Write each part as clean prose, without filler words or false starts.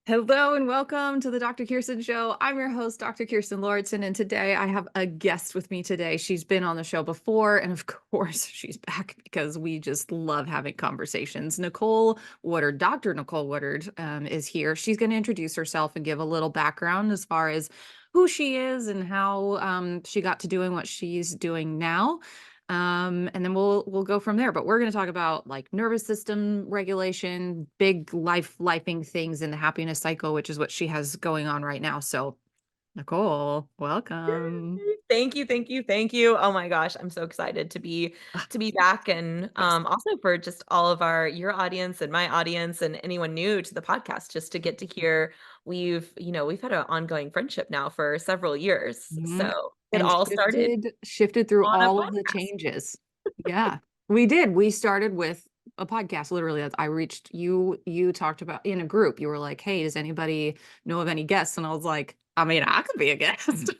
Hello and welcome to the Dr. Kirsten Show. I'm your host, Dr. Kirsten Lauritsen, and today I have a guest with me today. She's been on the show before, and of course, she's back because we just love having conversations. Nicole Woodard, Dr. Nicole Woodard, is here. She's going to introduce herself and give a little background as far as who she is and how she got to doing what she's doing now. And then we'll go from there. But we're going to talk about like nervous system regulation, big lifing things in the happiness cycle, which is what she has going on right now. So, Nicole, welcome. Yay. Thank you, thank you, thank you. Oh my gosh, I'm so excited Ah, to be back and yes. also for just all of your audience and my audience and anyone new to the podcast just to get to hear we've had an ongoing friendship now for several years. Mhm. So, it And all started shifted through on a all of the podcast. changes. Yeah, we did. We started with a podcast. Literally, I reached you. You talked about in a group. You were like, "Hey, does anybody know of any guests?" And I was like, "I mean, I could be a guest."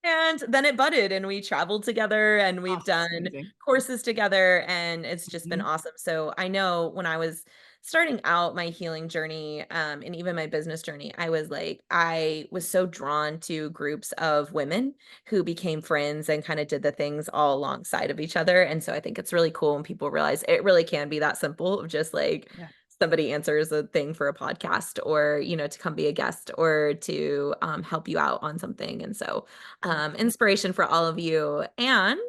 And then it budded and we traveled together and Oh, we've it's done amazing. courses together and it's just been Mhm. awesome. So I know when I was starting out my healing journey, and even my business journey, I was so drawn to groups of women who became friends and kind of did the things all alongside of each other. And so I think it's really cool when people realize it really can be that simple of just like Yeah. somebody answers a thing for a podcast or, to come be a guest or to help you out on something. And so inspiration for all of you. And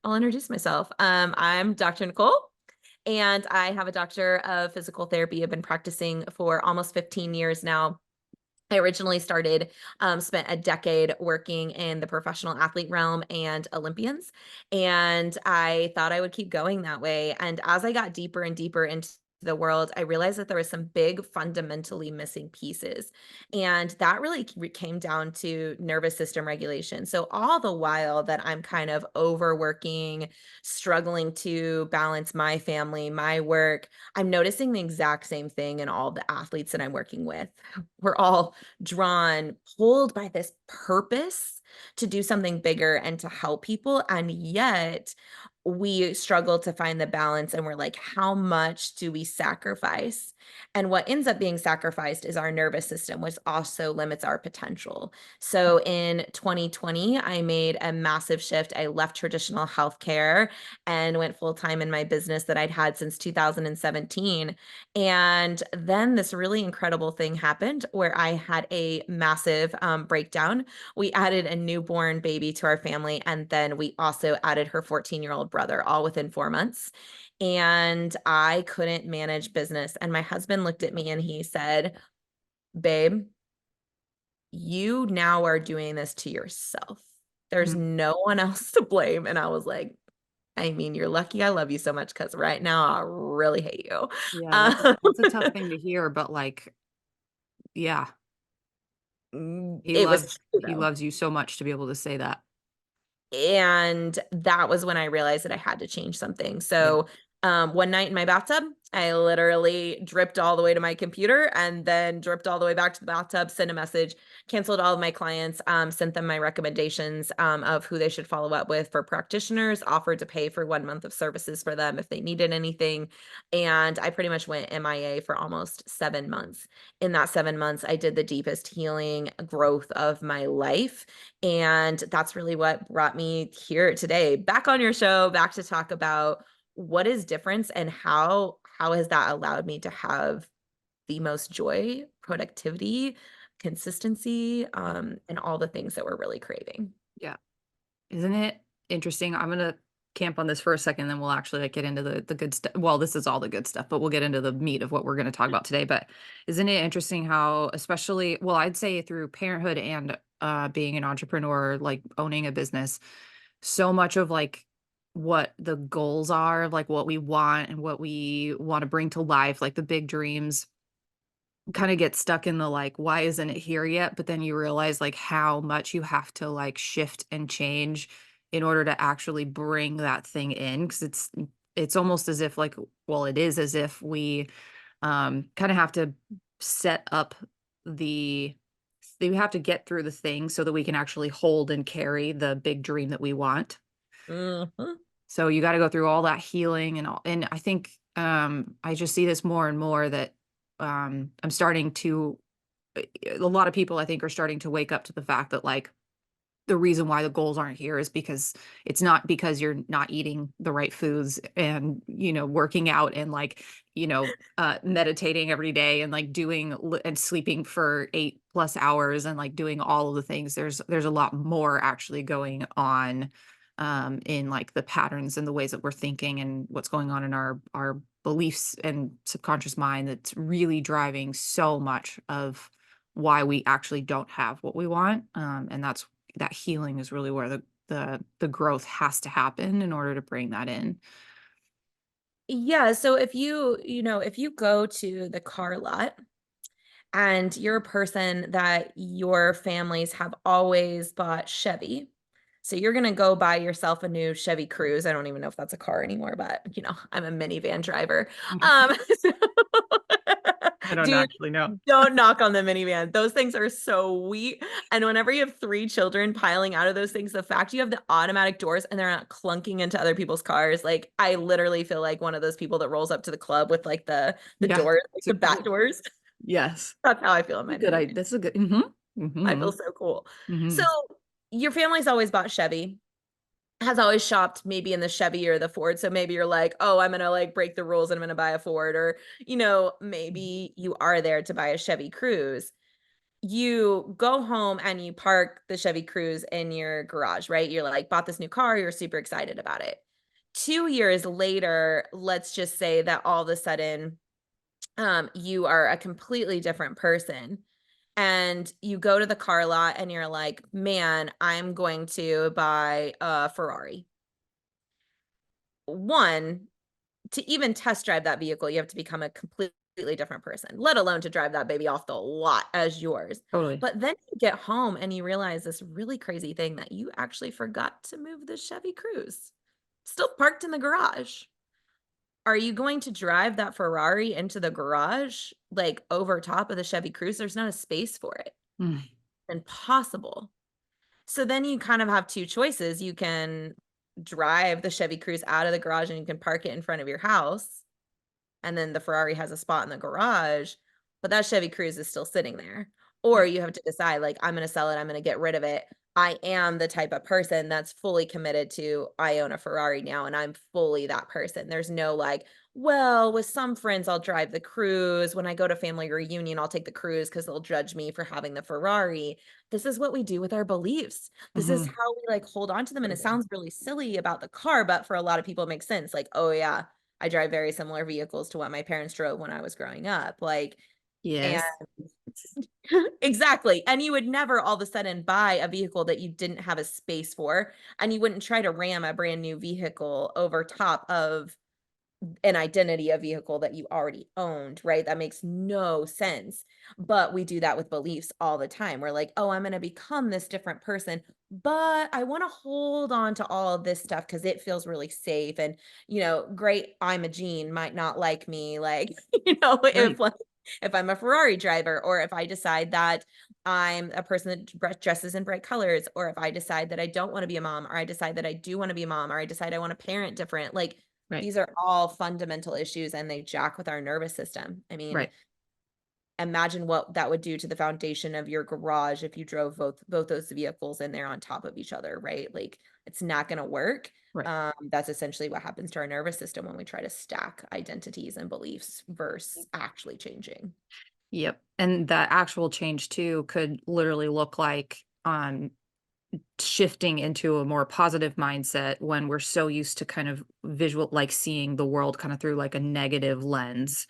I'll introduce myself. I'm Dr. Nicole, and I have a doctor of physical therapy. I've been practicing for almost 15 years now. I originally spent a decade working in the professional athlete realm and Olympians. And I thought I would keep going that way. And as I got deeper and deeper into the world, I realized that there was some big fundamentally missing pieces. And that really came down to nervous system regulation. So, all the while that I'm kind of overworking, struggling to balance my family, my work, I'm noticing the exact same thing in all the athletes that I'm working with. We're all drawn, pulled by this purpose to do something bigger and to help people. And yet we struggle to find the balance. And we're like, how much do we sacrifice? And what ends up being sacrificed is our nervous system, which also limits our potential. So in 2020, I made a massive shift. I left traditional healthcare and went full time in my business that I'd had since 2017. And then this really incredible thing happened where I had a massive breakdown. We added a newborn baby to our family, and then we also added her 14-year-old brother, all within 4 months. And I couldn't manage business. And my husband looked at me and he said, "Babe, you now are doing this to yourself. There's Mhm. no one else to blame." And I was like, I mean, you're lucky I love you so much because right now I really hate you. Yeah, Um, that's a tough thing to hear, but like, yeah, it was true he though. loves you so much to be able to say that. And that was when I realized that I had to change something. Yeah. So, one night in my bathtub, I literally dripped all the way to my computer and then dripped all the way back to the bathtub, sent a message, canceled all of my clients, sent them my recommendations of who they should follow up with for practitioners, offered to pay for 1 month of services for them if they needed anything. And I pretty much went MIA for almost 7 months. In that 7 months, I did the deepest healing growth of my life, and that's really what brought me here today, back on your show, back to talk about what is difference and how has that allowed me to have the most joy, productivity, consistency, and all the things that we're really craving. Yeah. Isn't it interesting? I'm gonna camp on this for a second, then we'll actually like get into the good stuff. Well, this is all the good stuff, but we'll get into the meat of what we're gonna talk about today. But isn't it interesting how, especially, well, I'd say through parenthood and being an entrepreneur, like owning a business, so much of like what the goals are, like what we want and what we want to bring to life, like the big dreams kind of get stuck in the like, why isn't it here yet? But then you realize like how much you have to like shift and change in order to actually bring that thing in. Cause it's almost as if like, well, it is as if we kind of have to set up the we have to get through the thing so that we can actually hold and carry the big dream that we want. Mhm. So you got to go through all that healing and all, and I think I just see this more and more that I'm starting to a lot of people I think are starting to wake up to the fact that like the reason why the goals aren't here is because it's not because you're not eating the right foods and, working out and like, meditating every day and like and sleeping for 8+ hours and like doing all of the things. There's a lot more actually going on in like the patterns and the ways that we're thinking and what's going on in our beliefs and subconscious mind that's really driving so much of why we actually don't have what we want. And that healing is really where the growth has to happen in order to bring that in. Yeah, so if you go to the car lot and you're a person that your families have always bought Chevy, so you're gonna go buy yourself a new Chevy Cruze. I don't even know if that's a car anymore, but I'm a minivan driver. Okay. Um, so I don't dude, actually know. don't knock on the minivan. Those things are so sweet. And whenever you have three children piling out of those things, the fact you have the automatic doors and they're not clunking into other people's cars, like I literally feel like one of those people that rolls up to the club with like the Yeah, doors, like it's the a back doors. yes. That's how I feel in my minivan. That's a good mhm, I feel mhm, so cool. So mhm. your family's always bought Chevy, has always shopped maybe in the Chevy or the Ford. So maybe you're like, oh, I'm gonna like break the rules and I'm gonna buy a Ford, or maybe you are there to buy a Chevy Cruze. You go home and you park the Chevy Cruze in your garage, right? You're like, bought this new car, you're super excited about it. 2 years later, let's just say that all of a sudden, you are a completely different person and you go to the car lot and you're like, man, I'm going to buy a Ferrari. One, to even test drive that vehicle, you have to become a completely different person, let alone to drive that baby off the lot as yours. Totally. But then you get home and you realize this really crazy thing that you actually forgot to move the Chevy Cruze, still parked in the garage. Are you going to drive that Ferrari into the garage, like over top of the Chevy Cruze? There's not a space for it. Mm, Impossible. So then you kind of have two choices. You can drive the Chevy Cruze out of the garage and you can park it in front of your house, and then the Ferrari has a spot in the garage, but that Chevy Cruze is still sitting there. Or right, you have to decide, like, I'm going to sell it, I'm going to get rid of it. I am the type of person that's fully committed to I own a Ferrari now and I'm fully that person. There's no like, well, with some friends I'll drive the Cruze. When I go to family reunion, I'll take the Cruze because they'll judge me for having the Ferrari. This is what we do with our beliefs. This is mhm, how we like hold on to them. And it sounds really silly about the car, but for a lot of people it makes sense. Like, oh yeah, I drive very similar vehicles to what my parents drove when I was growing up. Like, and yes, exactly. And you would never all of a sudden buy a vehicle that you didn't have a space for. And you wouldn't try to ram a brand new vehicle over top of an identity, a vehicle that you already owned, right? That makes no sense. But we do that with beliefs all the time. We're like, oh, I'm going to become this different person, but I want to hold on to all of this stuff because it feels really safe. And, great, I'm a Jean might not like me. Like, right, if I'm a Ferrari driver, or if I decide that I'm a person that dresses in bright colors, or if I decide that I don't want to be a mom, or I decide that I do want to be a mom, or I decide I want to parent different. Like, right, these are all fundamental issues and they jack with our nervous system. I mean, right, imagine what that would do to the foundation of your garage if you drove both those vehicles in there on top of each other, right? Like it's not going to work. right. That's essentially what happens to our nervous system when we try to stack identities and beliefs versus actually changing. Yep, and that actual change too could literally look like, shifting into a more positive mindset when we're so used to kind of like seeing the world kind of through like a negative lens,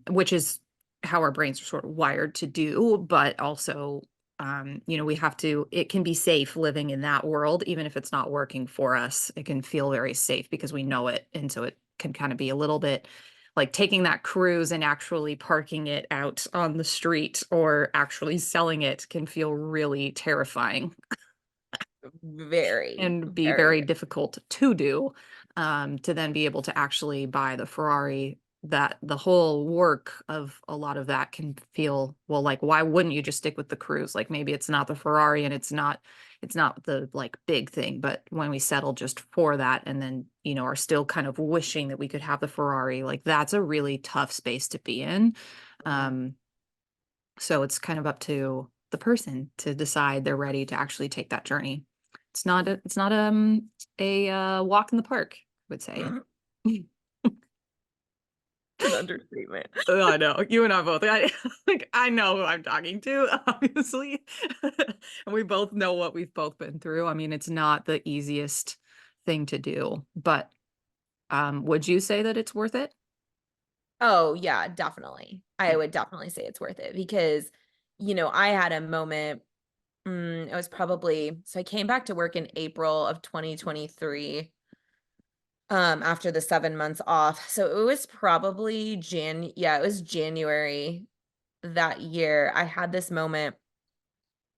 which is how our brains are sort of wired to do. But also, we have to, it can be safe living in that world, even if it's not working for us. It can feel very safe because we know it. And so it can kind of be a little bit like taking that cruise and actually parking it out on the street or actually selling it can feel really terrifying Very, and be very, very difficult to do, to then be able to actually buy the Ferrari. That the whole work of a lot of that can feel, well, like, why wouldn't you just stick with the cruise? Like, maybe it's not the Ferrari and it's not the, like, big thing, but when we settle just for that and then, are still kind of wishing that we could have the Ferrari, like, that's a really tough space to be in. Um, so it's kind of up to the person to decide they're ready to actually take that journey. It's not a walk in the park, I would say. An understatement. Oh, I know. You and I both. I know who I'm talking to, obviously. And we both know what we've both been through. I mean, it's not the easiest thing to do, but would you say that it's worth it? Oh, yeah, definitely. I Yeah. would definitely say it's worth it because, I had a moment, it was probably so I came back to work in April of 2023, after the 7 months off. So it was probably it was January that year. I had this moment,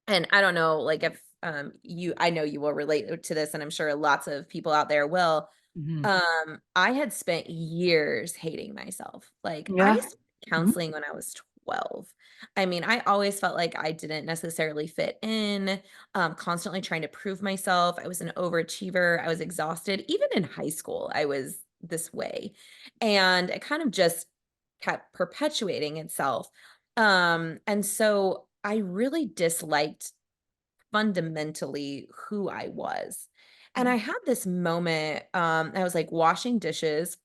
and I don't know, like, if, I know you will relate to this, and I'm sure lots of people out there will. Mhm. I had spent years hating myself. Like, I Yeah. started Mhm. counseling when I was 12. I mean, I always felt like I didn't necessarily fit in, constantly trying to prove myself. I was an overachiever. I was exhausted. Even in high school, I was this way. And it kind of just kept perpetuating itself. And so I really disliked fundamentally who I was. And I had this moment, I was like washing dishes,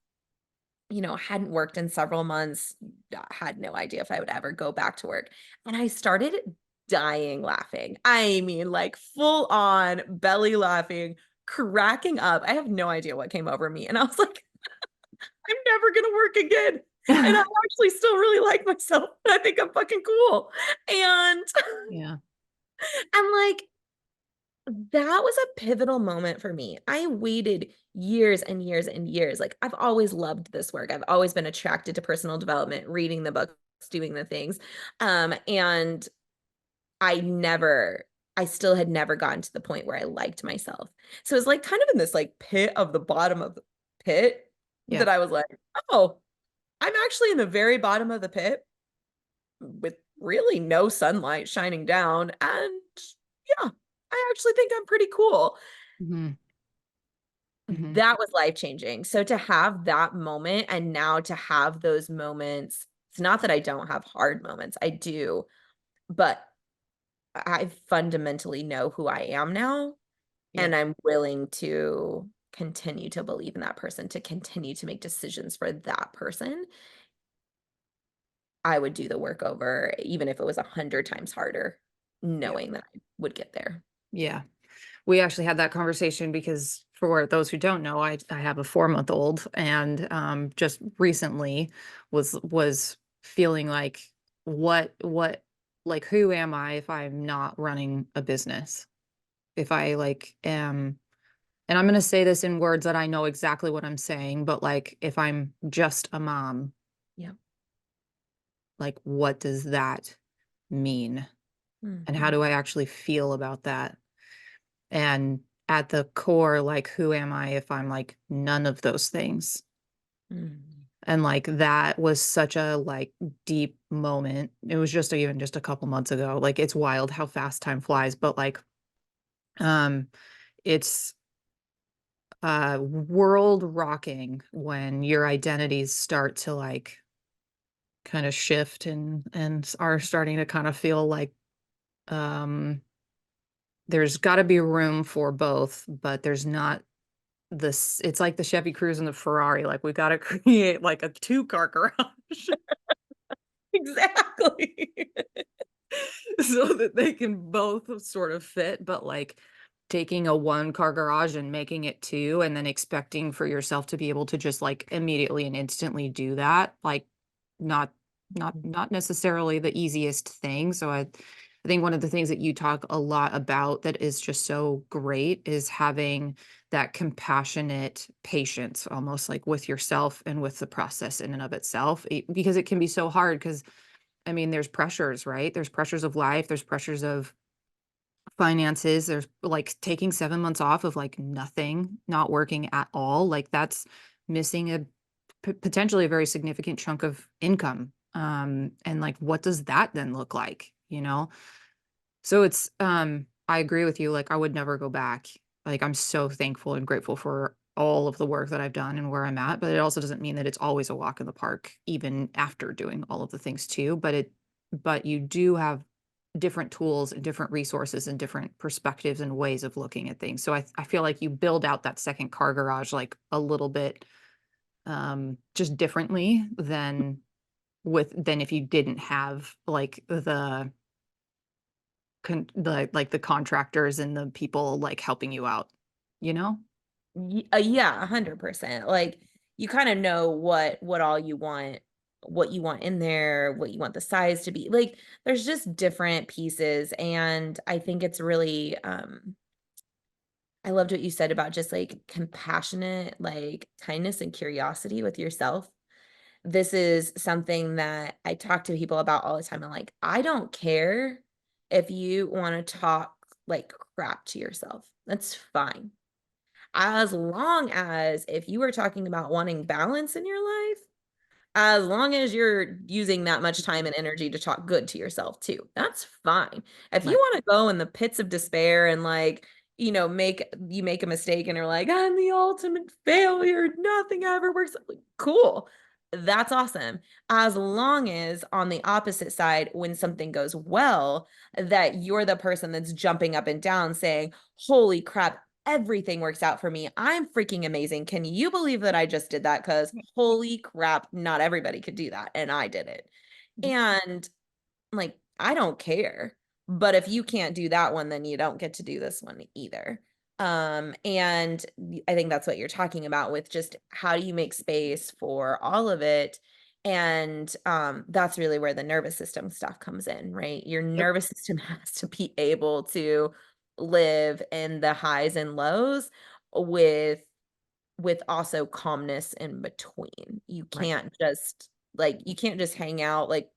hadn't worked in several months, had no idea if I would ever go back to work. And I started dying laughing. I mean, like full on belly laughing, cracking up. I have no idea what came over me. And I was like, I'm never going to work again. And I actually still really like myself. I think I'm fucking cool. And Yeah. I'm like, that was a pivotal moment for me. I waited years and years and years. Like, I've always loved this work. I've always been attracted to personal development, reading the books, doing the things. And I never, I still had never gotten to the point where I liked myself. So it was like kind of in this like pit of the bottom of the pit Yeah. that I was like, oh, I'm actually in the very bottom of the pit with really no sunlight shining down. And yeah, I actually think I'm pretty cool. Mhm. Mhm. That was life-changing. So to have that moment and now to have those moments, it's not that I don't have hard moments, I do, but I fundamentally know who I am now, Yeah. and I'm willing to continue to believe in that person, to continue to make decisions for that person. I would do the work over even if it was 100 times harder, Yeah. knowing that I would get there. Yeah. We actually had that conversation because for those who don't know, I have a 4-month-old and just recently was feeling like what like who am I if I'm not running a business? If I like am and I'm going to say this in words that I know exactly what I'm saying, but like if I'm just a mom, Yeah. like what does that mean? And how Mhm. do I actually feel about that? And at the core, like, who am I if I'm, like, none of those things? Mhm. And, like, that was such a, like, deep moment. It was just even just a couple months ago. Like, it's wild how fast time flies, but, like, um, it's, world rocking when your identities start to, like, kinda shift and are starting to kinda feel like, um, there's gotta be room for both, but there's not this it's like the Chevy Cruze and the Ferrari, like, we gotta create, like, a two-car garage Exactly. so that they can both sort of fit, but, like, taking a one-car garage and making it 2 and then expecting for yourself to be able to just, like, immediately and instantly do that, like, not not necessarily the easiest thing, so I think one of the things that you talk a lot about that is just so great is having that compassionate patience almost, like, with yourself and with the process in and of itself, because it can be so hard. Because I mean, there's pressures, right? There's pressures of life, there's pressures of finances, there's, like, taking 7 months off of, like, nothing, not working at all, like, that's missing a potentially a very significant chunk of income, and, like, what does that then look like, you know? So I agree with you, like, I would never go back. Like, I'm so thankful and grateful for all of the work that I've done and where I'm at, but it also doesn't mean that it's always a walk in the park even after doing all of the things too, but you do have different tools and different resources and different perspectives and ways of looking at things. So I feel like you build out that second car garage like a little bit just differently than if you didn't have like the contractors and the people like helping you out, you know? Yeah, 100%. Like, you kinda know what all you want, what you want in there, what you want the size to be. Like, there's just different pieces, and I think it's really, I loved what you said about just, like, compassionate, like, kindness and curiosity with yourself. This is something that I talk to people about all the time. I'm like, "I don't care if you wanna talk, like, crap to yourself. That's fine. As long as if you are talking about wanting balance in your life, as long as you're using that much time and energy to talk good to yourself too, that's fine. If you Right. wanna go in the pits of despair and, like, make a mistake and you're like, "I'm the ultimate failure, nothing ever works," like, cool. That's awesome. As long as on the opposite side, when something goes well, that you're the person that's jumping up and down saying, "Holy crap, everything works out for me. I'm freaking amazing. Can you believe that I just did that? Because holy crap, not everybody could do that, and I did it." Yep. And, like, I don't care, but if you can't do that one, then you don't get to do this one either. And I think that's what you're talking about with just how do you make space for all of it? And, that's really where the nervous system stuff comes in, right? Your Yep. nervous system has to be able to live in the highs and lows with also calmness in between. Right. You can't just hang out, like,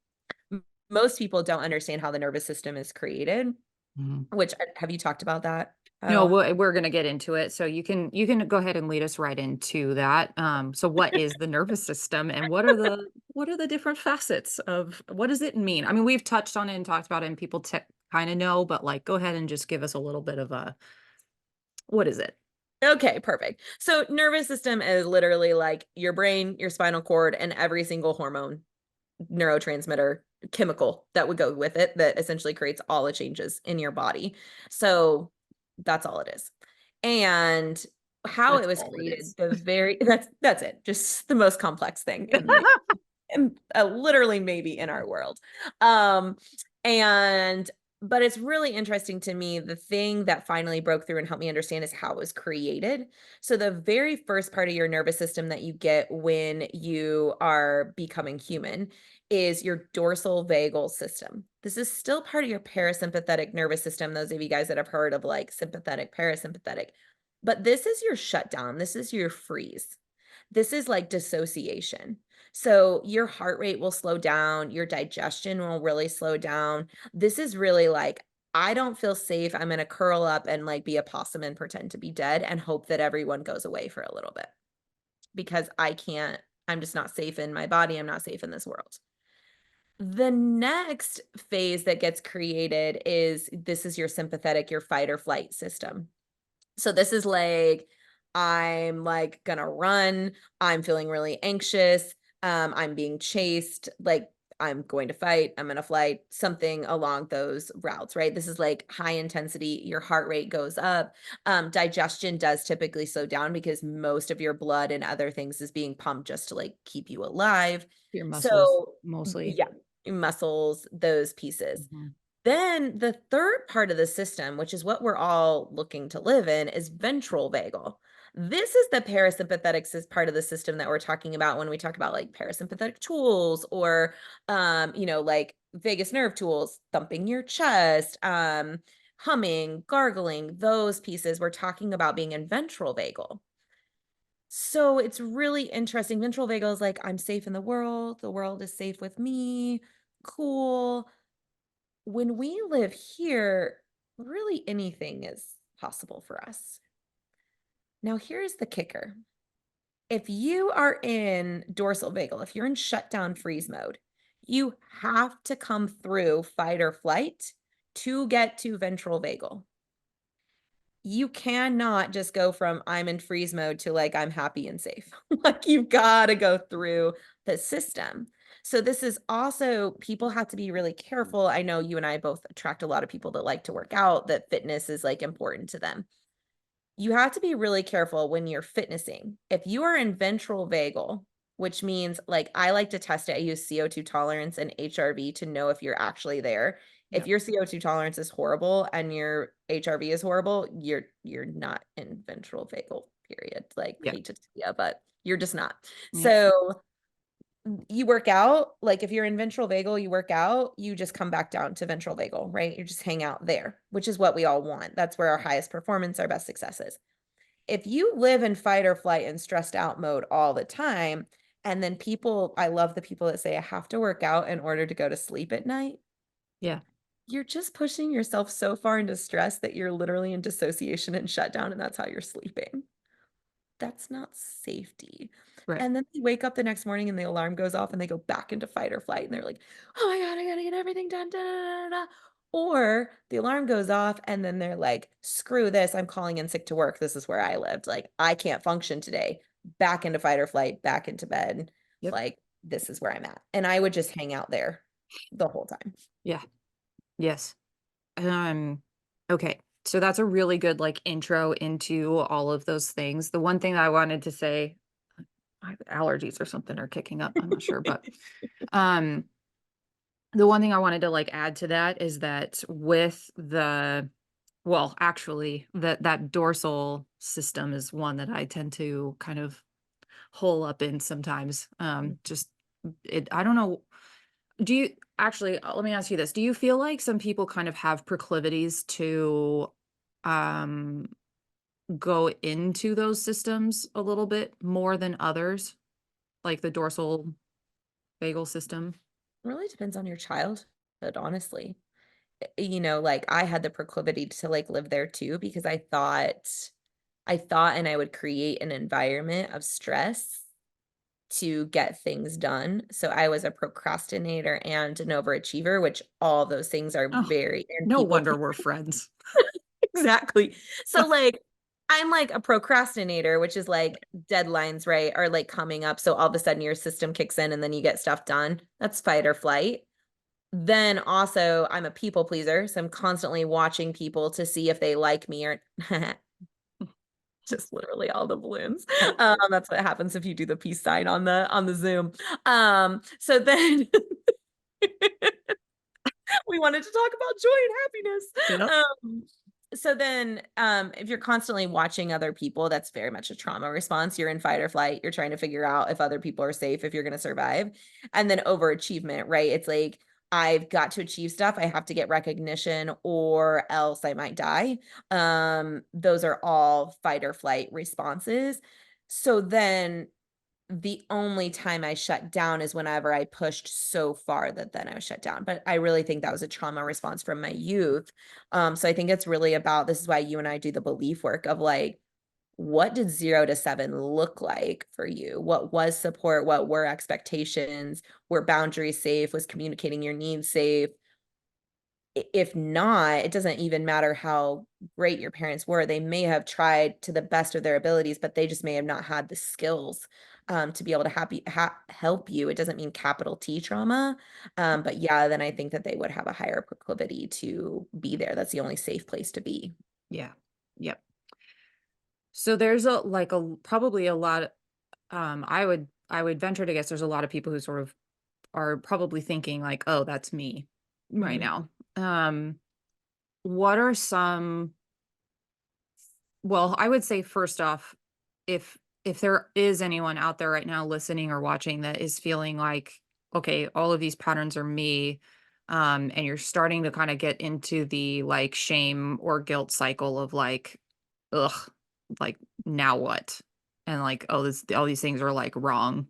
most people don't understand how the nervous system is created, Mhm. which have you talked about that at No, all? we're gonna get into it, so you can go ahead and lead us right into that. So what is the nervous system, and what are the different facets of what does it mean? I mean, we've touched on it and talked about it, and people kind of know, but like, go ahead and just give us a little bit of a what is it? Okay, perfect. So nervous system is literally like your brain, your spinal cord, and every single hormone, neurotransmitter, chemical that would go with it that essentially creates all the changes in your body. So that's all it is. And how it That's was all it created, is. that's it. Just the most complex thing and literally maybe in our world. Um, and but it's really interesting to me. The thing that finally broke through and helped me understand is how it was created. So the very first part of your nervous system that you get when you are becoming human is your dorsal vagal system. This is still part of your parasympathetic nervous system. Those of you guys that have heard of like sympathetic, parasympathetic. But this is your shutdown. This is your freeze. This is like dissociation. So your heart rate will slow down, your digestion will really slow down. This is really like, I don't feel safe. I'm going to curl up and like be a possum and pretend to be dead and hope that everyone goes away for a little bit because I'm just not safe in my body. I'm not safe in this world. The next phase that gets created is this is your sympathetic, your fight or flight system. So this is like, I'm like gonna run, I'm feeling really anxious, I'm being chased, like I'm going to fight, I'm gonna flight, something along those routes, right? This is like high intensity, your heart rate goes up. Digestion does typically slow down because most of your blood and other things is being pumped just to like keep you alive. Your muscles So mostly. yeah, muscles, those pieces. Mhm. Then the third part of the system, which is what we're all looking to live in, is ventral vagal. This is the parasympathetic part of the system that we're talking about when we talk about like parasympathetic tools or like vagus nerve tools, thumping your chest, humming, gargling, those pieces. We're talking about being in ventral vagal. So it's really interesting. Ventral vagal is like, I'm safe in the world is safe with me. Cool. When we live here, really anything is possible for us. Now, here's the kicker. If you are in dorsal vagal, if you're in shutdown freeze mode, you have to come through fight or flight to get to ventral vagal. you cannot just go from I'm in freeze mode to like I'm happy and safe. Like you've got to go through the system. So this is also people have to be really careful. I know you and I both attract a lot of people that like to work out, that fitness is like important to them. You have to be really careful when you're fitnessing. If you are in ventral vagal, which means like I like to test it, I use CO2 tolerance and HRV to know if you're actually there. If Yep. your CO2 tolerance is horrible and your HRV is horrible, you're not in ventral vagal, period. Like Yeah. hate to tell you, but you're just not. Yep. So you work out, like if you're in ventral vagal, you work out, you just come back down to ventral vagal, right? You just hang out there, which is what we all want. That's where our highest performance, our best success is. If you live in fight or flight and stressed out mode all the time, and then people, I love the people that say I have to work out in order to go to sleep at night. Yeah. You're just pushing yourself so far into stress that you're literally in dissociation and shutdown, and that's how you're sleeping. That's not safety. Right. And then they wake up the next morning and the alarm goes off and they go back into fight or flight and they're like, "Oh my God, I gotta get everything done." Da, da, da, da, da." Or the alarm goes off and then they're like, "Screw this, I'm calling in sick to work. This is where I lived. Like, I can't function today." Back into fight or flight, back into bed. Yep. Like, this is where I'm at. And I would just hang out there the whole time. Yeah. Yes. Um, okay. So that's a really good like intro into all of those things. The one thing that I wanted to say, allergies or something are kicking up. I'm not sure, but um the one thing I wanted to like add to that is that with the well, actually, that dorsal system is one that I tend to kind of hole up in sometimes. Just it I don't know. Do you actually let me ask you this. Do you feel like some people kind of have proclivities to um go into those systems a little bit more than others, like the dorsal vagal system? Really depends on your childhood, honestly. Like I had the proclivity to like live there too because I thought and I would create an environment of stress to get things done. So I was a procrastinator and an overachiever, which all those things are Oh, very and no people wonder please. we're friends. Exactly. So like I'm like a procrastinator, which is like deadlines, right? Are like coming up. So all of a sudden your system kicks in and then you get stuff done. That's fight or flight. Then also, I'm a people pleaser, so I'm constantly watching people to see if they like me or just literally all the balloons. That's what happens if you do the peace sign on the Zoom. So then we wanted to talk about joy and Yep. happiness. So then if you're constantly watching other people, that's very much a trauma response. You're in fight or flight. You're trying to figure out if other people are safe, if you're going to survive. And then overachievement, right? It's like I've got to achieve stuff. I have to get recognition or else I might die. Those are all fight or flight responses. So then the only time I shut down is whenever I pushed so far that then I was shut down. But I really think that was a trauma response from my youth. So I think it's really about this is why you and I do the belief work of like, what did 0 to 7 look like for you? What was support? What were expectations? Were boundaries safe? Was communicating your needs safe? If not, it doesn't even matter how great your parents were. They may have tried to the best of their abilities, but they just may have not had the skills to be able to help you. It doesn't mean capital T trauma, but yeah, then I think that they would have a higher proclivity to be there. That's the only safe place to be. Yeah. Yep. So there's a like a probably a lot I would venture to guess there's a lot of people who sort of are probably thinking like, "Oh, that's me right Mhm. now." What are some well, I would say first off, if there is anyone out there right now listening or watching that is feeling like, okay, all of these patterns are me, and you're starting to kind of get into the like shame or guilt cycle of like, ugh, like now what? And like, oh, this all these things are like wrong.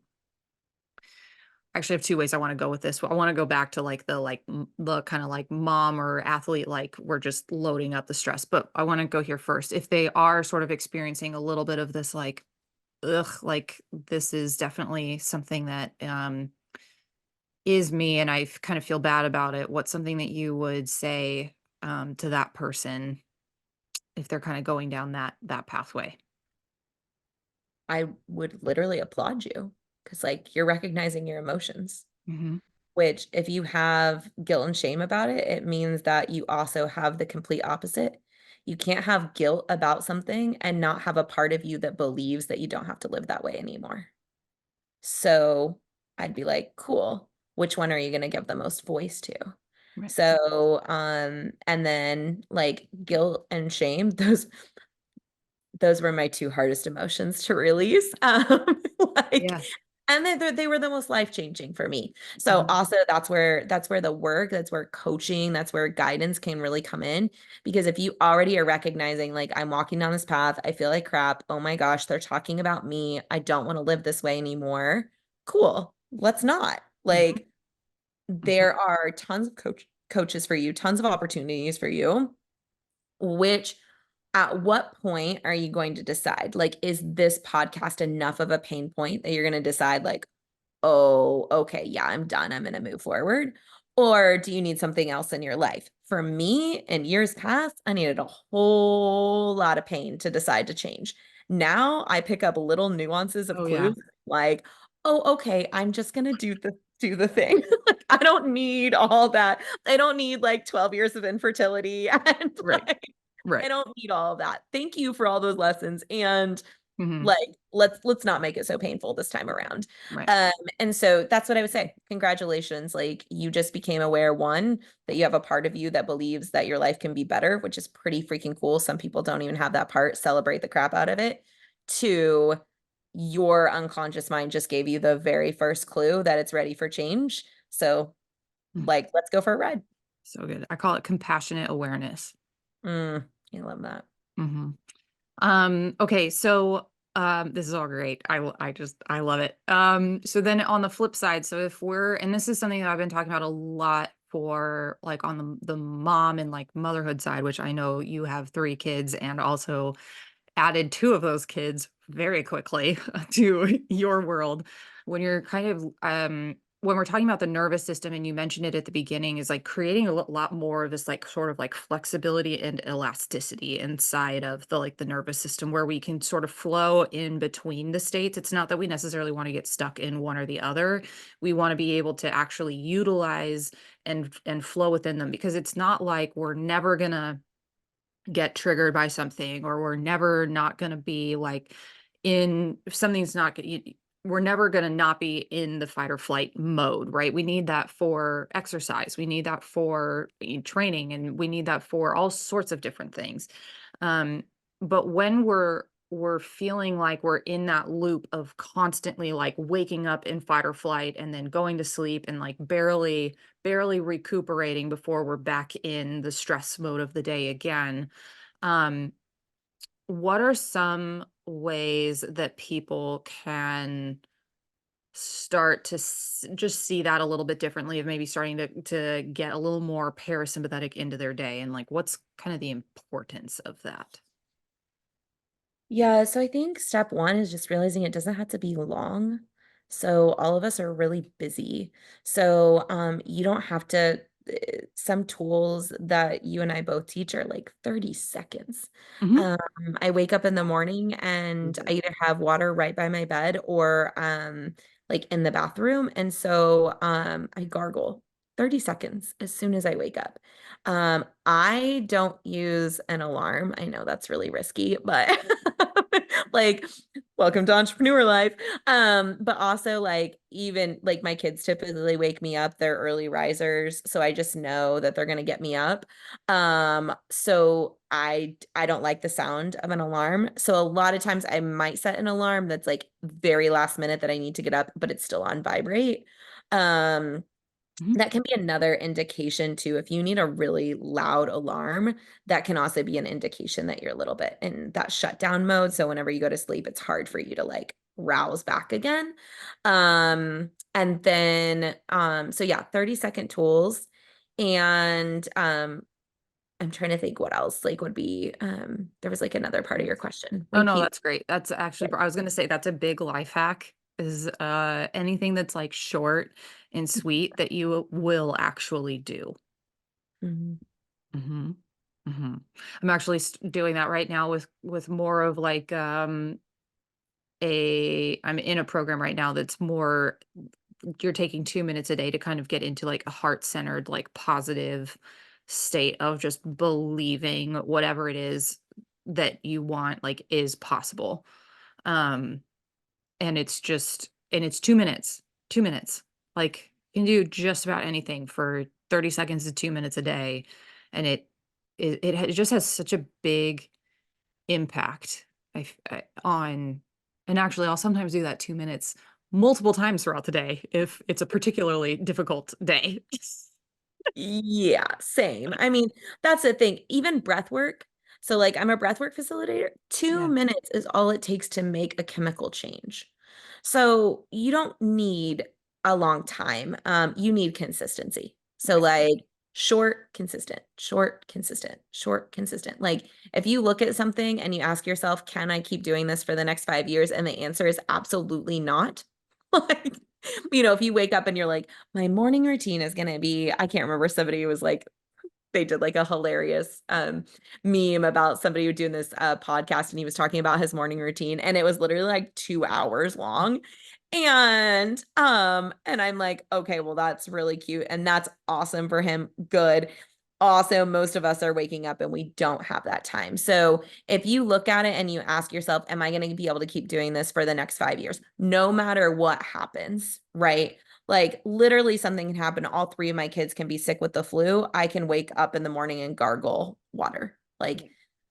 Actually, I have 2 ways I wanna go with this. I wanna go back to, like, the kinda, like, mom or athlete, like, we're just loading up the stress, but I wanna go here first. If they are sort of experiencing a little bit of this, like, "Ugh, like, this is definitely something that, is me, and kind of feel bad about it," what's something that you would say, to that person? if they're kind of going down that pathway. I would literally applaud you because, like, you're recognizing your emotions, Mhm. which if you have guilt and shame about it, it means that you also have the complete opposite. You can't have guilt about something and not have a part of you that believes that you don't have to live that way anymore. So I'd be like, cool. Which one are you going to give the most voice to? Right. So, and then like guilt and shame, those were my 2 hardest emotions to release, like Yeah. and they were the most life-changing for me. So, Mhm. also, that's where the work, that's where coaching, that's where guidance can really come in, because if you already are recognizing, like, "I'm walking down this path, I feel like crap, oh my gosh, they're talking about me, I don't wanna live this way anymore." Cool, let's not. Mhm. Like, Mhm. there are tons of coaches for you, tons of opportunities for you, which at what point are you going to decide? Like, is this podcast enough of a pain point that you're gonna decide, like, "Oh, okay, yeah, I'm done, I'm gonna move forward," or do you need something else in your life? For me, in years past, I needed a whole lot of pain to decide to change. Now, I pick up little nuances of Oh, yeah. clues, like, "Oh, okay, I'm just gonna do the thing." Like, I don't need all that. I don't need, like, 12 years of infertility, and, Right. like, I Right. don't need all of that. Thank you for all those lessons, and, Mhm. like, let's not make it so painful this time around. Right. Um, and so that's what I would say. Congratulations, like, you just became aware, 1, that you have a part of you that believes that your life can be better, which is pretty freaking cool. Some people don't even have that part, celebrate the crap out of it. 2, your unconscious mind just gave you the very first clue that it's ready for change. So, Mm. like, let's go for a ride. So good. I call it compassionate awareness. I love that. Mhm. Okay, so this is all great. I love it. So then on the flip side, so if we're and this is something that I've been talking about a lot for like on the mom and like motherhood side, which I know you have 3 kids and also added 2 of those kids very quickly to your world. When you're kind of, when we're talking about the nervous system and you mentioned it at the beginning is like creating a lot more of this like sort of like flexibility and elasticity inside of the like the nervous system where we can sort of flow in between the states. It's not that we necessarily want to get stuck in one or the other. We want to be able to actually utilize and flow within them because it's not like we're never gonna get triggered by something or we're never not going to be like in if something's not we're never going to not be in the fight or flight mode, right? We need that for exercise, we need that for training, and we need that for all sorts of different things. um but when we're feeling like we're in that loop of constantly like waking up in fight or flight and then going to sleep and like barely recuperating before we're back in the stress mode of the day again. um, what are some ways that people can start to just see that a little bit differently of maybe starting to get a little more parasympathetic into their day and like what's kind of the importance of that? Yeah, so I think step 1 is just realizing it doesn't have to be long. So all of us are really busy. So you don't have to some tools that you and I both teach are like 30 seconds. Hmm. Um, I wake up in the morning and I either have water right by my bed or like in the bathroom. And so I gargle 30 seconds as soon as I wake up. I don't use an alarm. I know that's really risky, but like, welcome to entrepreneur life. But also like even like my kids typically wake me up. They're early risers, so I just know that they're gonna get me up. So I don't like the sound of an alarm. So a lot of times I might set an alarm that's like very last minute that I need to get up, but it's still on vibrate. Um, Hmm. that can be another indication too. If you need a really loud alarm, that can also be an indication that you're a little bit in that shutdown mode. So whenever you go to sleep, it's hard for you to like rouse back again. And then so yeah, 30-second tools. And I'm trying to think what else like would be there was like another part of your question. Oh no, Repeat. that's great. That's actually I was going to say that's a big life hack is anything that's like short and sweet that you will actually do. Mhm. Mhm. Mhm. I'm actually doing that right now with more of like a I'm in a program right now that's more you're taking 2 minutes a day to kind of get into like a heart-centered, like positive state of just believing whatever it is that you want like is possible. Um and it's 2 minutes. 2 minutes. Like you can do just about anything for 30 seconds to 2 minutes a day and it just has such a big impact on and actually, I'll sometimes do that 2 minutes multiple times throughout the day if it's a particularly difficult day. Yeah, same. I mean, that's the thing. Even breath work. So, like, I'm a breath work facilitator. Two Yeah, minutes is all it takes to make a chemical change. So, you don't need a long time. You need consistency. So, right. like, short, consistent, short, consistent, short, consistent. Like, if you look at something and you ask yourself, can I keep doing this for the next 5 years? And the answer is absolutely not. Like, if you wake up and you're like, my morning routine is going to be, I can't remember, somebody was like, they did like a hilarious meme about somebody who doing this podcast, and he was talking about his morning routine, and it was literally like 2 hours long. And I'm like, okay, well, that's really cute and that's awesome for him. Good. Also, most of us are waking up and we don't have that time. So if you look at it and you ask yourself, am I going to be able to keep doing this for the next 5 years, no matter what happens, right? Like, literally something can happen. All three of my kids can be sick with the flu. I can wake up in the morning and gargle water. Like, Yeah.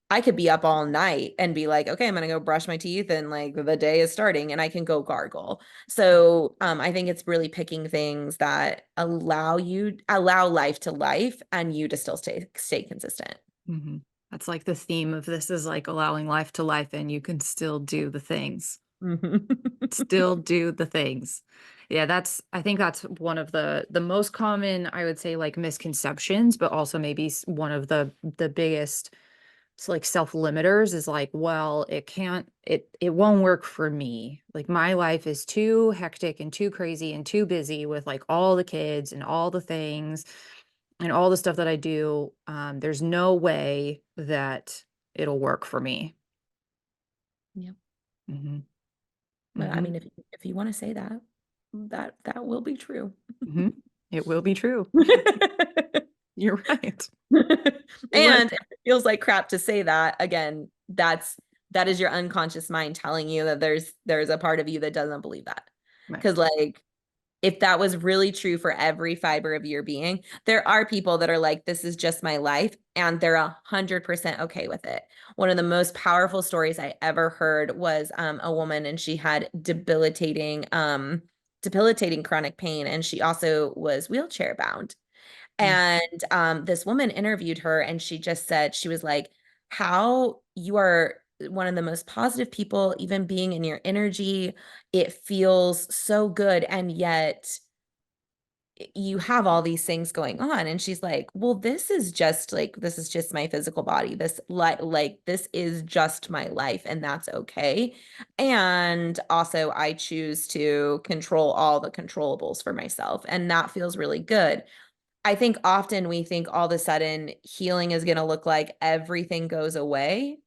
I could be up all night and be like, okay, I'm gonna go brush my teeth and like the day is starting and I can go gargle. So I think it's really picking things that allow life to life and you to still stay consistent. Mhm. That's like the theme of this is like allowing life to life and you can still do the things. Mhm. Still do the things. Yeah, I think that's one of the most common, I would say, like, misconceptions, but also maybe one of the biggest like self-limiters is like, well, it won't work for me. Like my life is too hectic and too crazy and too busy with like all the kids and all the things and all the stuff that I do. There's no way that it'll work for me. Yep. Mhm. But I Mhm. mean, if you want to say that, that will be true. Mhm. It will be true. You're right. You're right. And if it feels like crap to say that, again, that is your unconscious mind telling you that there's a part of you that doesn't believe that. Right. Because, like, if that was really true for every fiber of your being, there are people that are like, this is just my life, and they're 100% okay with it. One of the most powerful stories I ever heard was a woman, and she had debilitating chronic pain, and she also was wheelchair bound. Mm, And this woman interviewed her, and she just said, she was like, how you are one of the most positive people, even being in your energy. It feels so good. And yet you have all these things going on. And she's like, well, this is just my physical body. This is just my life, and that's okay. And also, I choose to control all the controllables for myself. And that feels really good. I think often we think all of a sudden healing is going to look like everything goes away.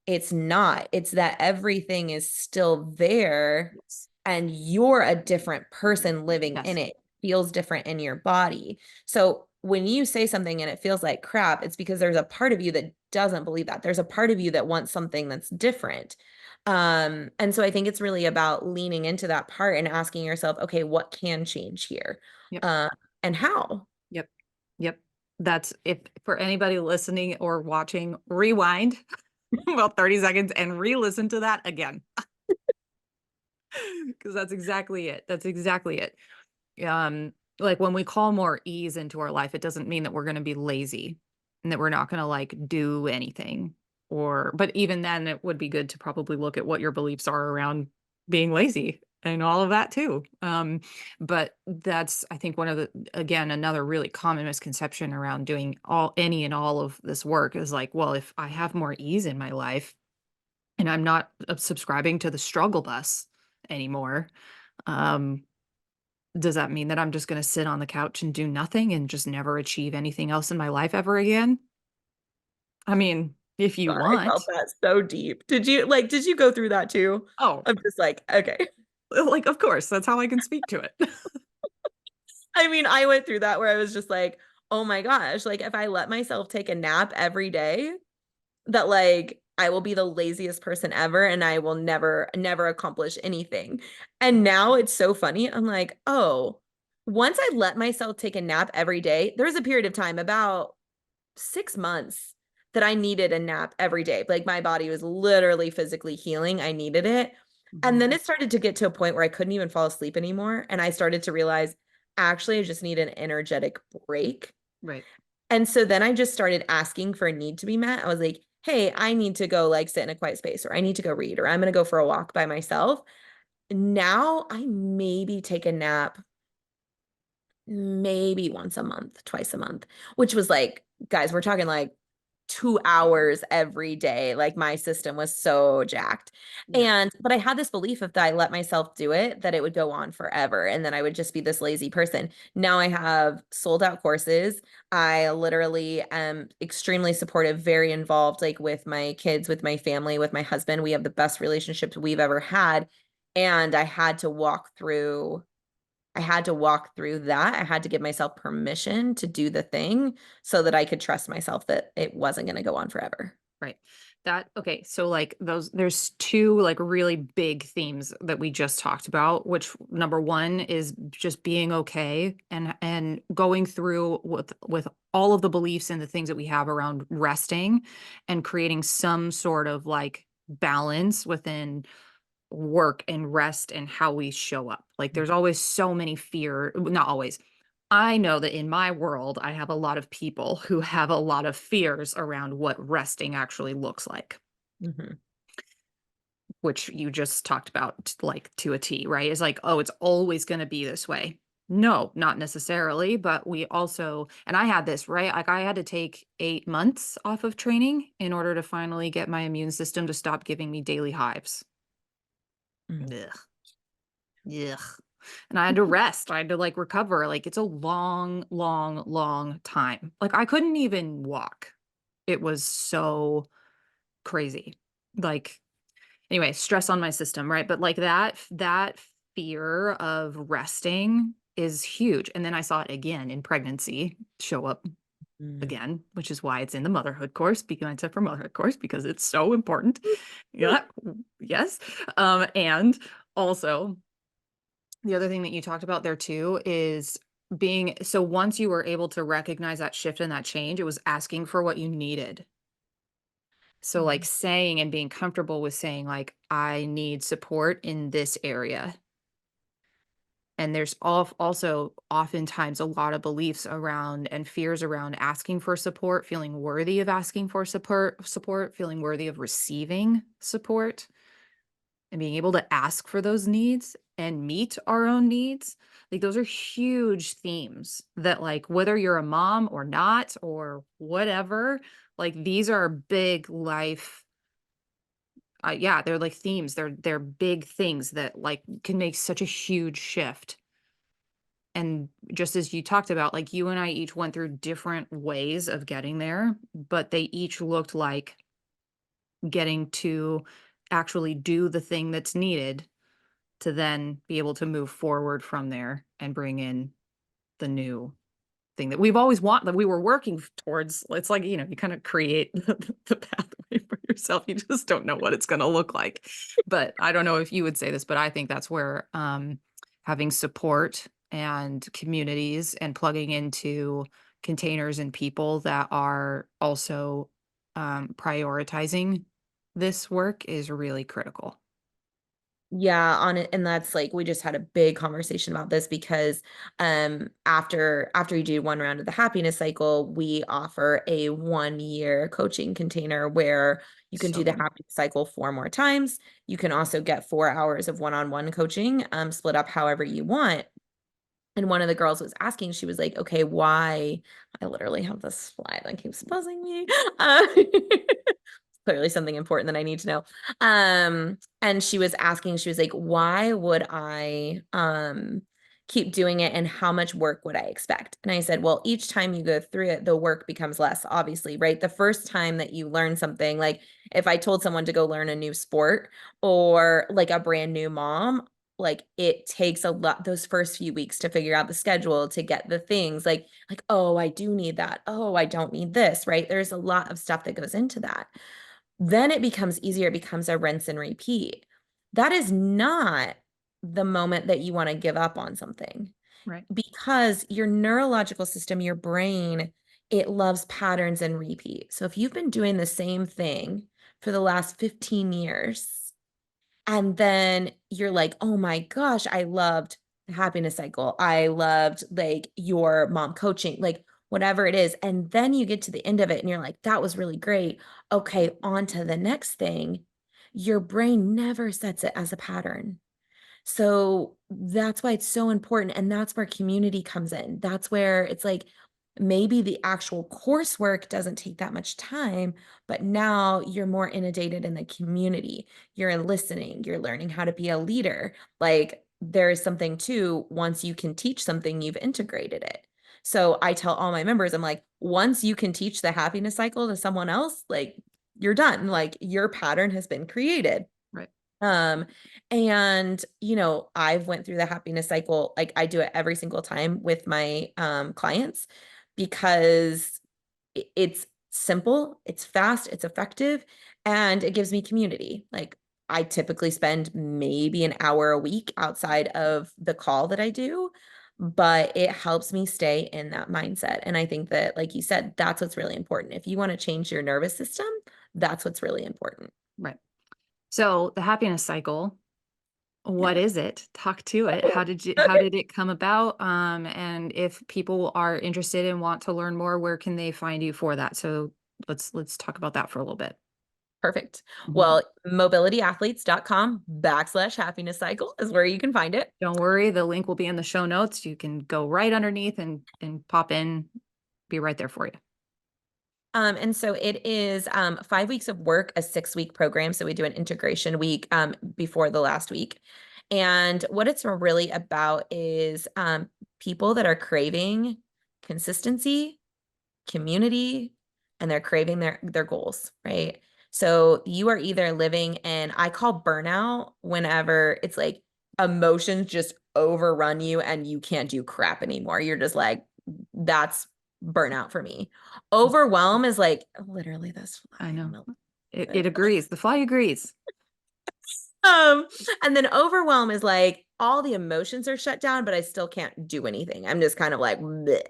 It's not. It's that everything is still there yes. and you're a different person living in Yes. it. Feels different in your body. So when you say something and it feels like crap, it's because there's a part of you that doesn't believe that. There's a part of you that wants something that's different. And so I think it's really about leaning into that part and asking yourself, okay, what can change here? Yep. Uh, and how? Yep. Yep. That's if for anybody listening or watching, rewind about 30 seconds and re-listen to that again. Because that's exactly it. That's exactly it. Like when we call more ease into our life, it doesn't mean that we're gonna be lazy and that we're not gonna like do anything. But even then it would be good to probably look at what your beliefs are around being lazy and all of that too. But that's I think one of the again, another really common misconception around doing any and all of this work is like, well, if I have more ease in my life and I'm not subscribing to the struggle bus anymore, um, does that mean that I'm just gonna sit on the couch and do nothing and just never achieve anything else in my life ever again? I mean, if you God, I felt want. that so deep. Did you go through that too? Oh, I'm just like, okay. like, of course, that's how I can speak to it. I mean, I went through that where I was just like, oh my gosh, like if I let myself take a nap every day, that like I will be the laziest person ever and I will never accomplish anything. And now it's so funny. I'm like, oh, once I let myself take a nap every day, there was a period of time about 6 months that I needed a nap every day. Like my body was literally physically healing. I needed it. And Mhm. then it started to get to a point where I couldn't even fall asleep anymore. And I started to realize actually I just need an energetic break. Right. And so then I just started asking for a need to be met. I was like, hey, I need to go like sit in a quiet space, or I need to go read, or I'm going to go for a walk by myself. Now I maybe take a nap maybe once a month, twice a month, which was like, guys, we're talking like 2 hours every day. Like my system was so jacked. Yeah. But I had this belief if I let myself do it, that it would go on forever. And then I would just be this lazy person. Now I have sold out courses. I literally am extremely supportive, very involved, like with my kids, with my family, with my husband. We have the best relationships we've ever had. And I had to walk through that. I had to give myself permission to do the thing so that I could trust myself that it wasn't going to go on forever. Right. That okay, so like those there's two like really big themes that we just talked about, which number one is just being okay and going through with all of the beliefs and the things that we have around resting and creating some sort of like balance within work and rest and how we show up. Like there's always so many fear, not always. I know that in my world, I have a lot of people who have a lot of fears around what resting actually looks like, Mhm. which you just talked about like to a T, right? It's like, oh, it's always going to be this way. No, not necessarily, but we also, and I had this, right? Like I had to take 8 months off of training in order to finally get my immune system to stop giving me daily hives. Mm. Ugh. Ugh. And I had to rest. I had to like recover. Like it's a long, long, long time. Like I couldn't even walk. It was so crazy. Like anyway, stress on my system, right? But like that fear of resting is huge. And then I saw it again in pregnancy show up Mm. again, which is why it's in the motherhood course, Speaking Mindset for Motherhood course, because it's so important. Yeah. Yes. And also the other thing that you talked about there too is being so once you were able to recognize that shift and that change, it was asking for what you needed. So like Mhm. saying and being comfortable with saying like I need support in this area. And there's also oftentimes a lot of beliefs around and fears around asking for support, feeling worthy of asking for support, feeling worthy of receiving support and being able to ask for those needs and meet our own needs. Like those are huge themes that like whether you're a mom or not or whatever, like these are big life yeah, they're like themes. They're big things that like can make such a huge shift. And just as you talked about, like you and I each went through different ways of getting there, but they each looked like getting to actually do the thing that's needed to then be able to move forward from there and bring in the new thing that we've always want that we were working towards. It's like, you kind of create the pathway for yourself. You just don't know what it's going to look like. But I don't know if you would say this, but I think that's where having support and communities and plugging into containers and people that are also prioritizing this work is really critical. Yeah, on it, and that's like we just had a big conversation about this because after you do one round of the happiness cycle, we offer a 1 year coaching container where you can do So the good. happiness cycle 4 more times. You can also get 4 hours of one-on-one coaching, split up however you want. And one of the girls was asking, she was like, okay, why? I literally have this slide that keeps buzzing me. Uh, clearly something important that I need to know. And she was asking, she was like, why would I keep doing it, and how much work would I expect? And I said, well, each time you go through it, the work becomes less, obviously, right? The first time that you learn something, like if I told someone to go learn a new sport or like a brand new mom, like it takes a lot those first few weeks to figure out the schedule, to get the things like, oh, I do need that. Oh, I don't need this, right? There's a lot of stuff that goes into that. Then it becomes easier, it becomes a rinse and repeat. That is not the moment that you want to give up on something, Right. because your neurological system, your brain, it loves patterns and repeat. So if you've been doing the same thing for the last 15 years, and then you're like, oh my gosh, I loved the happiness cycle. I loved like your mom coaching, like whatever it is. And then you get to the end of it and you're like, that was really great. Okay, on to the next thing. Your brain never sets it as a pattern. So that's why it's so important. And that's where community comes in. That's where it's like maybe the actual coursework doesn't take that much time, but now you're more inundated in the community. You're in listening, you're learning how to be a leader. Like there is something too, once you can teach something, you've integrated it. So I tell all my members, I'm like, once you can teach the happiness cycle to someone else, like you're done. Like your pattern has been created. Right. Um, and I've went through the happiness cycle. Like I do it every single time with my clients because it's simple, it's fast, it's effective, and it gives me community. Like I typically spend maybe an hour a week outside of the call that I do, but it helps me stay in that mindset. And I think that, like you said, that's what's really important. If you want to change your nervous system, that's what's really important. Right. So the happiness cycle, what Yeah. is it? Talk to it. Oh, How okay. did it come about? And if people are interested and want to learn more, where can they find you for that? So let's talk about that for a little bit. Perfect. Mhm. Well, mobilityathletes.com/happiness cycle is where you can find it. Don't worry, the link will be in the show notes. You can go right underneath and pop in, be right there for you. And so it is 5 weeks of work, a 6 week program. So we do an integration week before the last week. And what it's really about is people that are craving consistency, community, and they're craving their goals, right? So you are either living in, I call burnout whenever it's like emotions just overrun you and you can't do crap anymore. You're just like, that's burnout for me. Overwhelm is like literally this I fly on know. a It agrees. The fly agrees. um, and then overwhelm is like all the emotions are shut down, but I still can't do anything. I'm just kind of like bleh.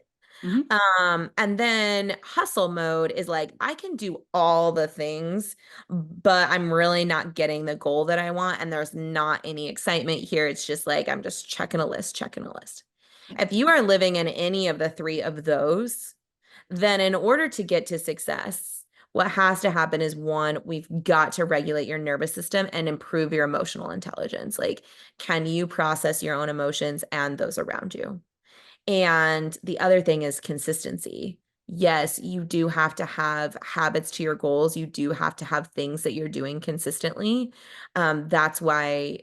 Mhm. And then hustle mode is like, I can do all the things, but I'm really not getting the goal that I want. And there's not any excitement here. It's just like, I'm just checking a list, checking a list. Yeah. If you are living in any of the three of those, then in order to get to success, what has to happen is one, we've got to regulate your nervous system and improve your emotional intelligence. Like, can you process your own emotions and those around you? And the other thing is consistency. Yes, you do have to have habits to your goals. You do have to have things that you're doing consistently. That's why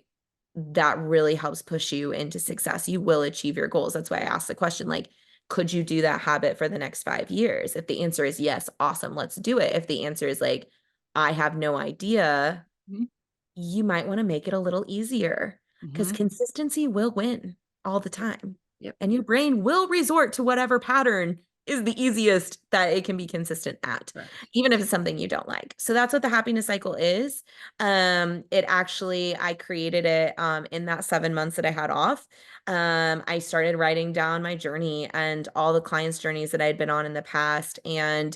that really helps push you into success. You will achieve your goals. That's why I asked the question, like, could you do that habit for the next 5 years? If the answer is yes, awesome, let's do it. If the answer is like, I have no idea, Mhm. you might want to make it a little easier because Mhm. consistency will win all the Yep. time. Yep. And your brain will resort to whatever pattern is the easiest that it can be consistent at, Correct. even if it's something you don't like. So that's what the happiness cycle is. It actually, I created it in that 7 months that I had off. I started writing down my journey and all the clients' journeys that I'd been on in the past. And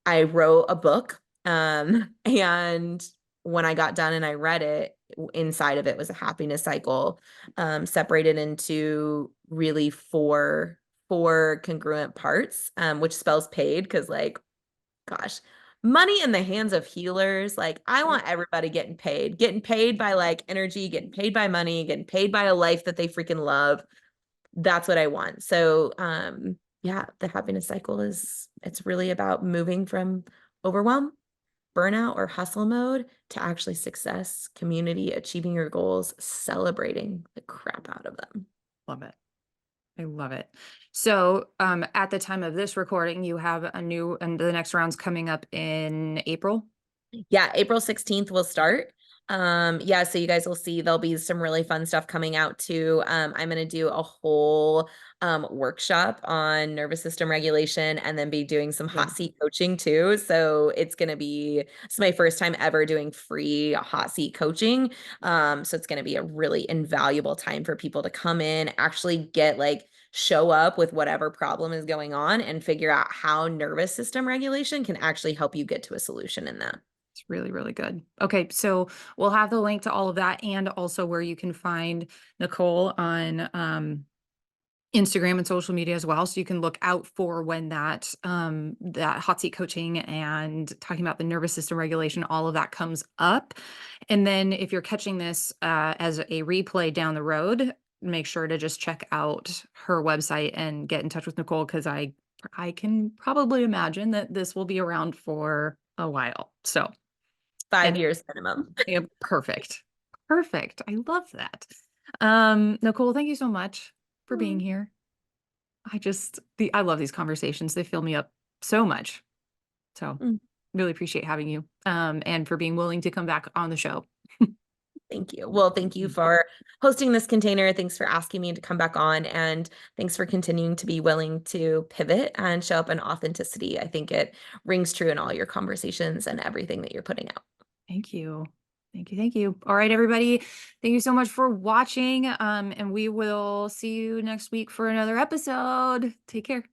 I wrote a book. And when I got done and I read it, inside of it was a happiness cycle, separated into really four congruent parts, which spells paid because, like, gosh, money in the hands of healers. Like, I Yep. want everybody getting paid by like energy, getting paid by money, getting paid by a life that they freaking love. That's what I want. So, yeah, the happiness cycle is, it's really about moving from overwhelm, burnout, or hustle mode to actually success, community, achieving your goals, celebrating the crap out of them. Love it. I love it. So, at the time of this recording, you have a new and the next round's coming up in April? Yeah, April 16th will start. Yeah, so you guys will see there'll be some really fun stuff coming out too. I'm gonna do a whole workshop on nervous system regulation and then be doing some hot Good. seat coaching too. So it's my first time ever doing free hot seat coaching. So it's gonna be a really invaluable time for people to come in, actually get like show up with whatever problem is going on and figure out how nervous system regulation can actually help you get to a solution in that. It's really, really good. Okay, so we'll have the link to all of that and also where you can find Nicole on Instagram and social media as well. So you can look out for when that hot seat coaching and talking about the nervous system regulation, all of that comes up. And then if you're catching this as a replay down the road, make sure to just check out her website and get in touch with Nicole because I can probably imagine that this will be around for a while. So 5 years and minimum. yeah, perfect. Perfect. I love that. Nicole, thank you so much for being here. I love these conversations. They fill me up so much. So Mm, really appreciate having you and for being willing to come back on the show. Thank you. Well, thank you for hosting this container. Thanks for asking me to come back on. And thanks for continuing to be willing to pivot and show up in authenticity. I think it rings true in all your conversations and everything that you're putting out. Thank you. Thank you. Thank you. All right, everybody. Thank you so much for watching. And we will see you next week for another episode. Take care.